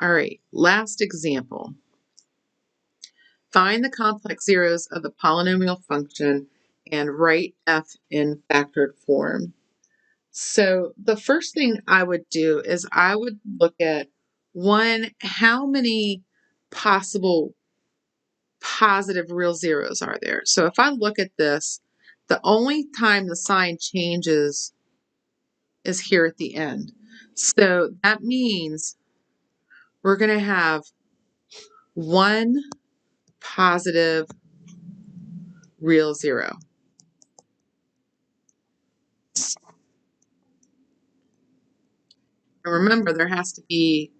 All right, last example. Find the complex zeros of the polynomial function and write f in factored form. So the first thing I would do is I would look at, one, how many possible positive real zeros are there? So if I look at this, the only time the sign changes is here at the end. So that means we're going to have one positive real zero. And remember, there has to be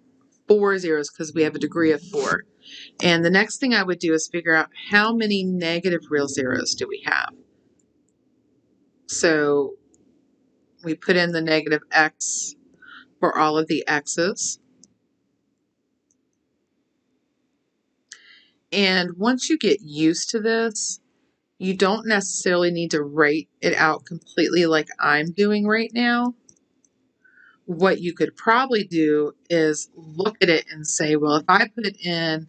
4 zeros because we have a degree of 4. And the next thing I would do is figure out how many negative real zeros do we have. So we put in the negative x for all of the x's. And once you get used to this, you don't necessarily need to write it out completely like I'm doing right now. What you could probably do is look at it and say, well, if I put in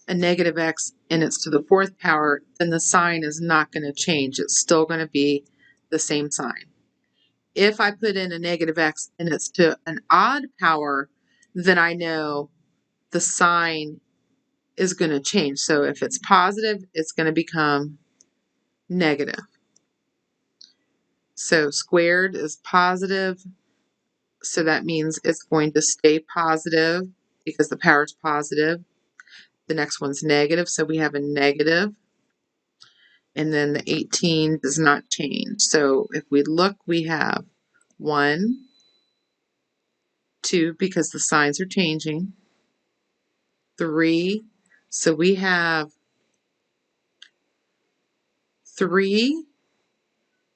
a negative x and it's to the 4th power, then the sign is not going to change. It's still going to be the same sign. If I put in a negative x and it's to an odd power, then I know the sign is going to change. So if it's positive, it's going to become negative. So squared is positive, so that means it's going to stay positive because the power is positive. The next one's negative, so we have a negative. And then the 18 does not change. So if we look, we have 1, 2, because the signs are changing, 3. So we have 3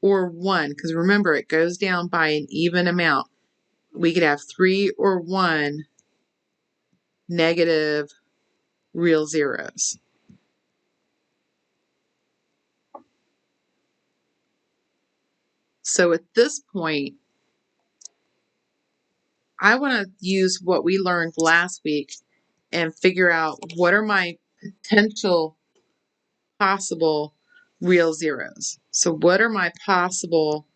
or 1, because remember, it goes down by an even amount. We could have 3 or 1 negative real zeros. So at this point, I want to use what we learned last week and figure out what are my potential possible real zeros. So what are my possible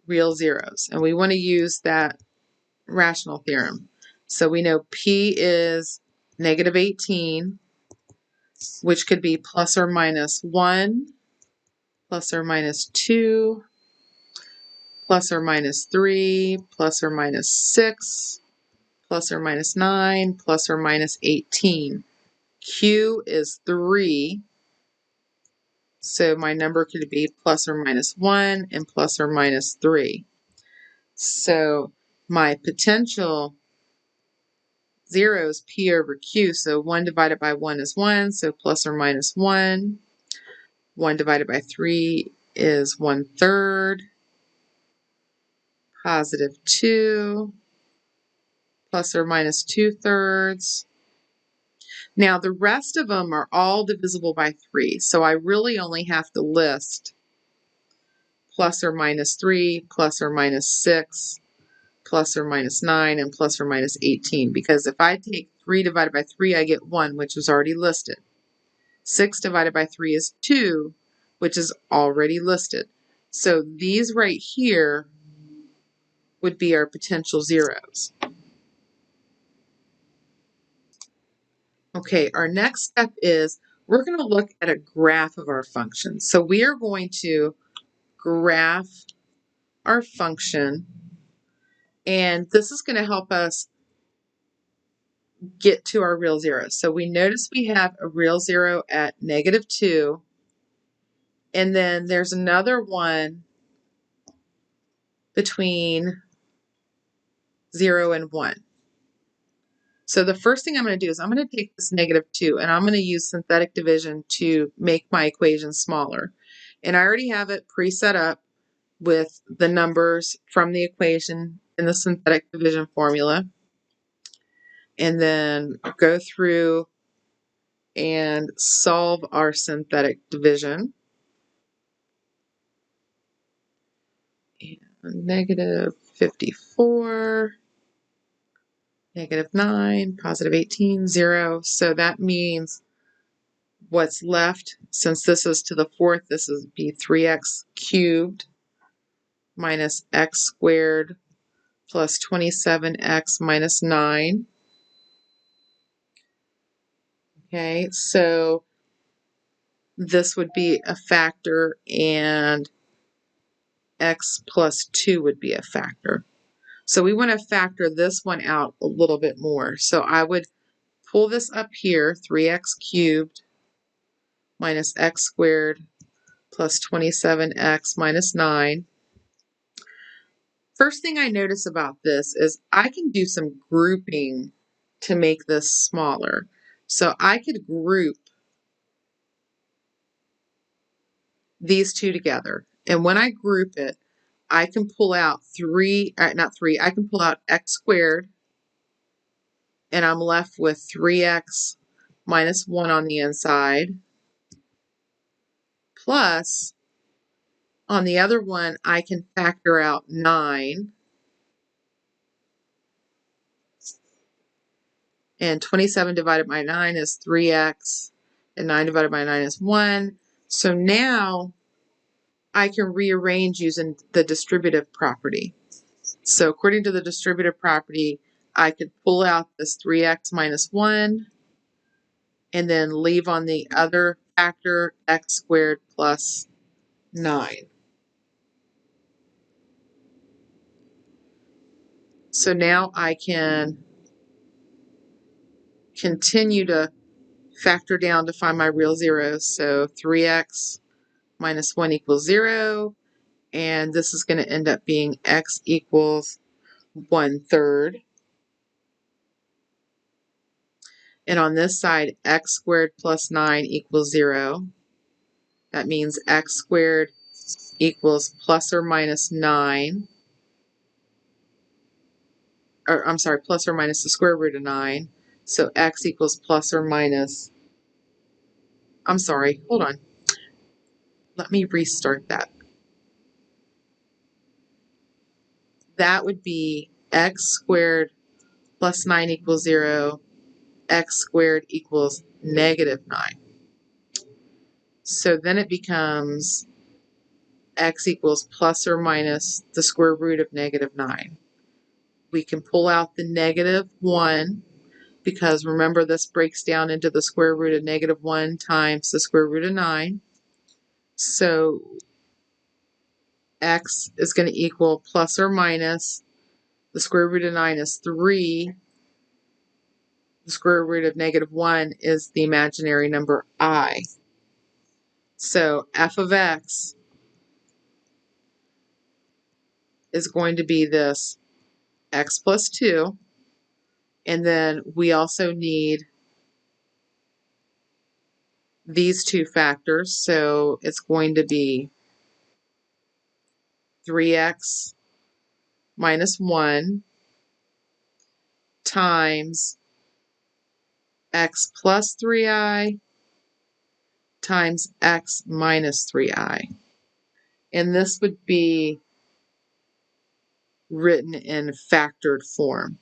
real zeros? And we want to use that rational theorem. So we know P is negative 18, which could be plus or minus 1, plus or minus 2, plus or minus 3, plus or minus 6, plus or minus 9, plus or minus 18. Q is 3, so my number could be plus or minus 1 and plus or minus 3. So my potential zeros P over Q, so 1 divided by 1 is 1, so plus or minus 1. 1 divided by 3 is 1/3. Positive 2, plus or minus 2/3. Now the rest of them are all divisible by 3, so I really only have to list plus or minus 3, plus or minus 6, plus or minus 9, and plus or minus 18, because if I take 3 divided by 3, I get 1, which was already listed. 6 divided by 3 is 2, which is already listed. So these right here would be our potential zeros. Okay, our next step is we're going to look at a graph of our function. So we are going to graph our function, and this is going to help us get to our real zeros. So we notice we have a real zero at negative 2, and then there's another one between 0 and 1. So the first thing I'm going to do is I'm going to take this negative 2 and I'm going to use synthetic division to make my equation smaller. And I already have it pre-set up with the numbers from the equation in the synthetic division formula. And then go through and solve our synthetic division. And negative 54 -9, positive 18, 0. So that means what's left, since this is to the fourth, this would be 3x cubed minus x squared plus 27x minus 9. Okay, so this would be a factor and x plus 2 would be a factor. So we want to factor this one out a little bit more. So I would pull this up here, 3x cubed minus x squared plus 27x minus 9. First thing I notice about this is I can do some grouping to make this smaller. So I could group these two together. And when I group it, I can pull out I can pull out x squared, and I'm left with 3x minus 1 on the inside, plus on the other one, I can factor out 9. And 27 divided by 9 is 3x, and 9 divided by 9 is 1. So now I can rearrange using the distributive property. So according to the distributive property, I could pull out this 3x minus 1 and then leave on the other factor x squared plus 9. So now I can continue to factor down to find my real zeros. So 3x minus 1 equals 0. And this is going to end up being x equals 1/3. And on this side, x squared plus 9 equals 0. That means x squared equals plus or minus 9. Or I'm sorry, plus or minus the square root of 9. So x equals plus or minus, I'm sorry, hold on. Let me restart that. That would be x squared plus 9 equals 0. X squared equals negative 9. So then it becomes x equals plus or minus the square root of negative 9. We can pull out the negative 1 because remember this breaks down into the square root of negative 1 times the square root of 9. So x is going to equal plus or minus the square root of 9 is 3. The square root of negative 1 is the imaginary number I. So f of x is going to be this x plus 2. And then we also need these two factors. So it's going to be 3x minus 1 times x plus 3i times x minus 3i. And this would be written in factored form.